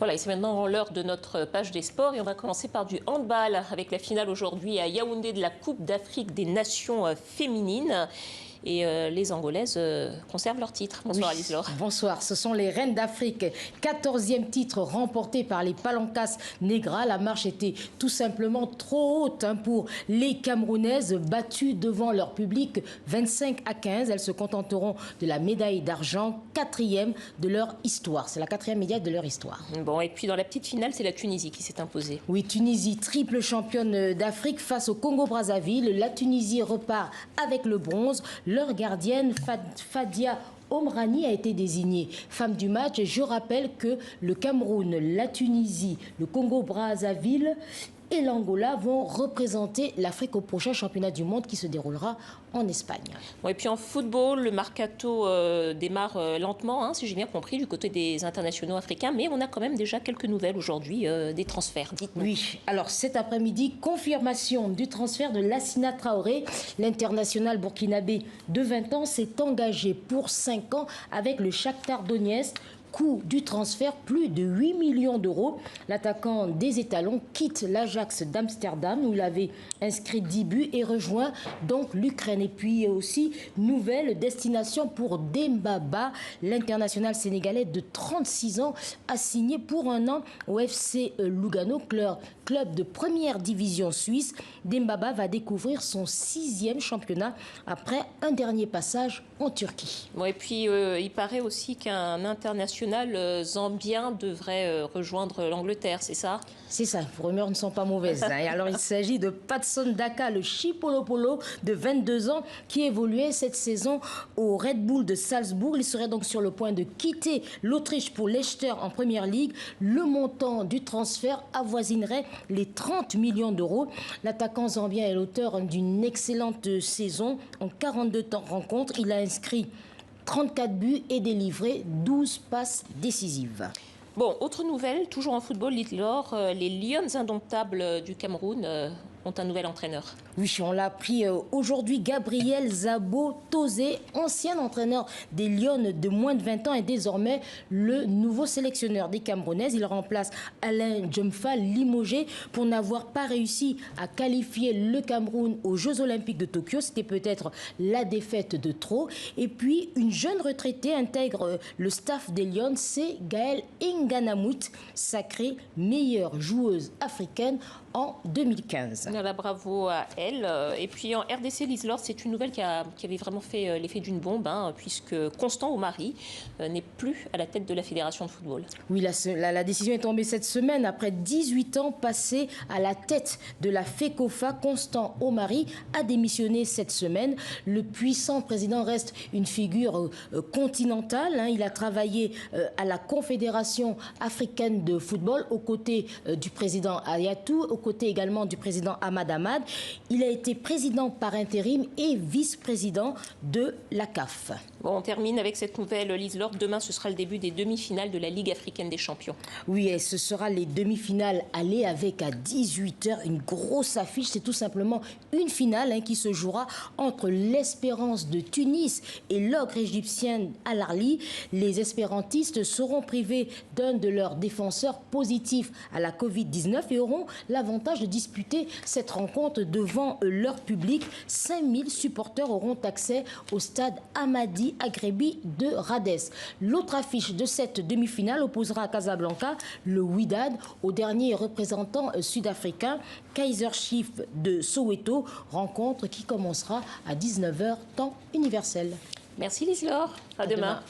Voilà, et c'est maintenant l'heure de notre page des sports et on va commencer par du handball avec la finale aujourd'hui à Yaoundé de la Coupe d'Afrique des Nations féminines. Et les Angolaises conservent leur titre. Bonsoir, Alice-Laure. Bonsoir, ce sont les Reines d'Afrique. 14e titre remporté par les Palancas Negras. La marche était tout simplement trop haute pour les Camerounaises, battues devant leur public 25-15. Elles se contenteront de la médaille d'argent, 4e de leur histoire. C'est la 4e médaille de leur histoire. Bon, et puis dans la petite finale, c'est la Tunisie qui s'est imposée. Oui, Tunisie, triple championne d'Afrique face au Congo-Brazzaville. La Tunisie repart avec le bronze. Leur gardienne, Fadia Omrani, a été désignée femme du match. Et je rappelle que le Cameroun, la Tunisie, le Congo-Brazzaville et l'Angola vont représenter l'Afrique au prochain championnat du monde qui se déroulera en Espagne. Bon, et puis en football, le mercato démarre lentement, si j'ai bien compris, du côté des internationaux africains. Mais on a quand même déjà quelques nouvelles aujourd'hui des transferts. Dites-nous. Oui, alors cet après-midi, confirmation du transfert de Lassina Traoré. L'international burkinabé de 20 ans s'est engagé pour 5 ans avec le Shakhtar Donetsk. Coût du transfert, plus de 8 millions d'euros. L'attaquant des étalons quitte l'Ajax d'Amsterdam où il avait inscrit 10 buts et rejoint donc l'Ukraine. Et puis aussi, nouvelle destination pour Demba Ba. L'international sénégalais de 36 ans a signé pour un an au FC Lugano, club de première division suisse. Demba Ba va découvrir son 6e championnat après un dernier passage en Turquie. Bon, et puis, il paraît aussi qu'un international zambien devrait rejoindre l'Angleterre, c'est ça? C'est ça, les rumeurs ne sont pas mauvaises. Et alors, il s'agit de Patson Daka, le Chipolopolo de 22 ans, qui évoluait cette saison au Red Bull de Salzbourg. Il serait donc sur le point de quitter l'Autriche pour Leicester en Première Ligue. Le montant du transfert avoisinerait les 30 millions d'euros. L'attaquant zambien est l'auteur d'une excellente saison. En 42 rencontres, il a inscrit 34 buts et délivré 12 passes décisives. Bon, autre nouvelle, toujours en football, Lidlor, les Lions indomptables du Cameroun ont un nouvel entraîneur. Oui, on l'a appris aujourd'hui. Gabriel Zabo Tozé, ancien entraîneur des Lions de moins de 20 ans, est désormais le nouveau sélectionneur des Camerounaises. Il remplace Alain Djemfa, limogé pour n'avoir pas réussi à qualifier le Cameroun aux Jeux Olympiques de Tokyo. C'était peut-être la défaite de trop. Et puis, une jeune retraitée intègre le staff des Lions, c'est Gaëlle Nganamouit, sacrée meilleure joueuse africaine en 2015. Voilà, bravo à elle. Et puis en RDC, Liselor, c'est une nouvelle qui avait vraiment fait l'effet d'une bombe, puisque Constant Omari n'est plus à la tête de la Fédération de football. Oui, la décision est tombée cette semaine. Après 18 ans passés à la tête de la FECOFA, Constant Omari a démissionné cette semaine. Le puissant président reste une figure continentale. Il a travaillé à la Confédération africaine de football aux côtés du président Ayatou, aux côtés également du président Ahmad Ahmad. Il a été président par intérim et vice-président de la CAF. Bon, on termine avec cette nouvelle, Liselor. Demain, ce sera le début des demi-finales de la Ligue africaine des champions. Oui, et ce sera les demi-finales aller avec à 18h une grosse affiche. C'est tout simplement une finale qui se jouera entre l'Espérance de Tunis et l'Ogre égyptien Al Ahly. Les espérantistes seront privés d'un de leurs défenseurs positifs à la Covid-19 et auront l'avantage de disputer cette rencontre devant leur public. 5000 supporters auront accès au stade Amadi Agrebi de Radès. L'autre affiche de cette demi-finale opposera à Casablanca le Wydad au dernier représentant sud-africain Kaizer Chiefs de Soweto, rencontre qui commencera à 19h temps universel. Merci Liselor, à demain.